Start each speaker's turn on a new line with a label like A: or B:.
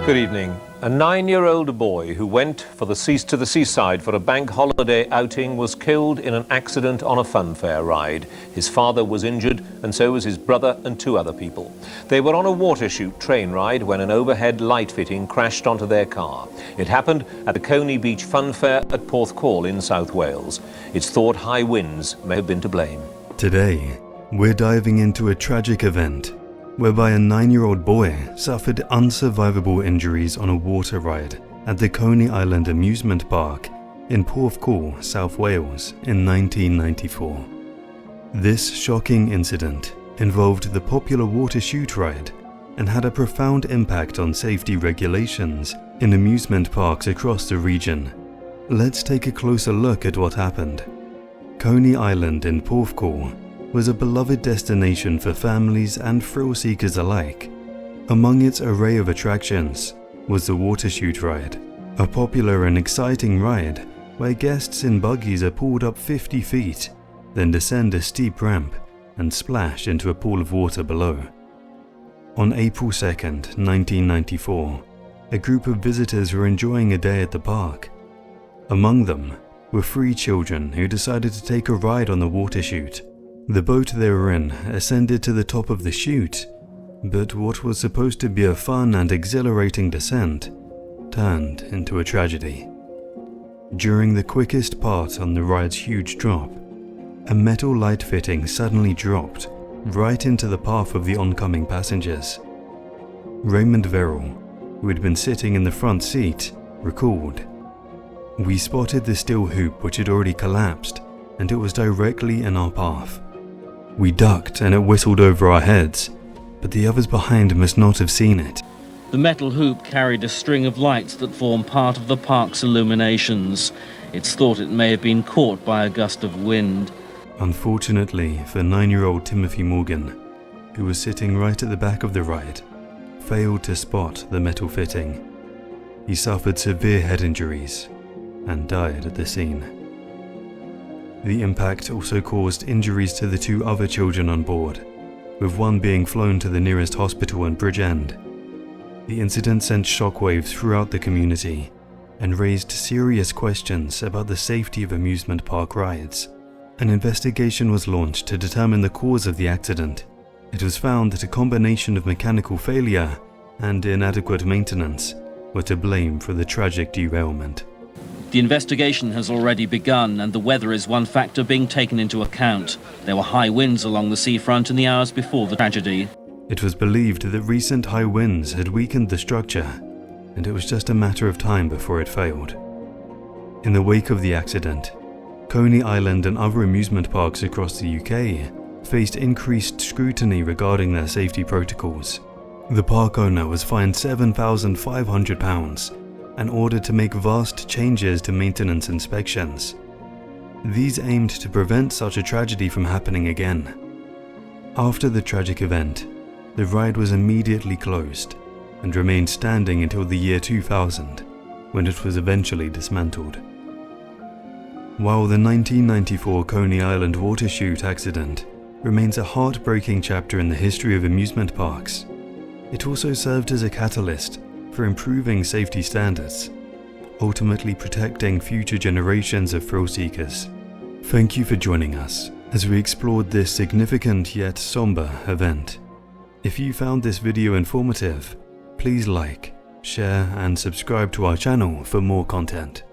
A: Good evening. A 9-year-old boy who went to the seaside for a bank holiday outing was killed in an accident on a funfair ride. His father was injured and so was his brother and 2 other people. They were on a water chute train ride when an overhead light fitting crashed onto their car. It happened at the Coney Beach funfair at Porthcawl in South Wales. It's thought high winds may have been to blame.
B: Today, we're diving into a tragic event whereby a 9-year-old boy suffered unsurvivable injuries on a water ride at the Coney Island amusement park in Porthcawl, South Wales in 1994. This shocking incident involved the popular water chute ride and had a profound impact on safety regulations in amusement parks across the region. Let's take a closer look at what happened. Coney Island in Porthcawl was a beloved destination for families and thrill-seekers alike. Among its array of attractions was the water chute ride, a popular and exciting ride where guests in buggies are pulled up 50 feet, then descend a steep ramp and splash into a pool of water below. On April 2nd, 1994, a group of visitors were enjoying a day at the park. Among them were 3 children who decided to take a ride on the water chute. The boat they were in ascended to the top of the chute, but what was supposed to be a fun and exhilarating descent turned into a tragedy. During the quickest part on the ride's huge drop, a metal light fitting suddenly dropped right into the path of the oncoming passengers. Raymond Verrill, who had been sitting in the front seat, recalled, "We spotted the steel hoop which had already collapsed, and it was directly in our path. We ducked and it whistled over our heads, but the others behind must not have seen it."
C: The metal hoop carried a string of lights that form part of the park's illuminations. It's thought it may have been caught by a gust of wind.
B: Unfortunately for 9-year-old Timothy Morgan, who was sitting right at the back of the ride, failed to spot the metal fitting. He suffered severe head injuries and died at the scene. The impact also caused injuries to the 2 other children on board, with one being flown to the nearest hospital in Bridgend. The incident sent shockwaves throughout the community and raised serious questions about the safety of amusement park rides. An investigation was launched to determine the cause of the accident. It was found that a combination of mechanical failure and inadequate maintenance were to blame for the tragic derailment.
C: The investigation has already begun and the weather is one factor being taken into account. There were high winds along the seafront in the hours before the tragedy.
B: It was believed that recent high winds had weakened the structure, and it was just a matter of time before it failed. In the wake of the accident, Coney Island and other amusement parks across the UK faced increased scrutiny regarding their safety protocols. The park owner was fined £7,500 and ordered to make vast changes to maintenance inspections. These aimed to prevent such a tragedy from happening again. After the tragic event, the ride was immediately closed and remained standing until the year 2000, when it was eventually dismantled. While the 1994 Coney Island water chute accident remains a heartbreaking chapter in the history of amusement parks, it also served as a catalyst for improving safety standards, ultimately protecting future generations of thrill seekers. Thank you for joining us as we explored this significant yet somber event. If you found this video informative, please like, share and subscribe to our channel for more content.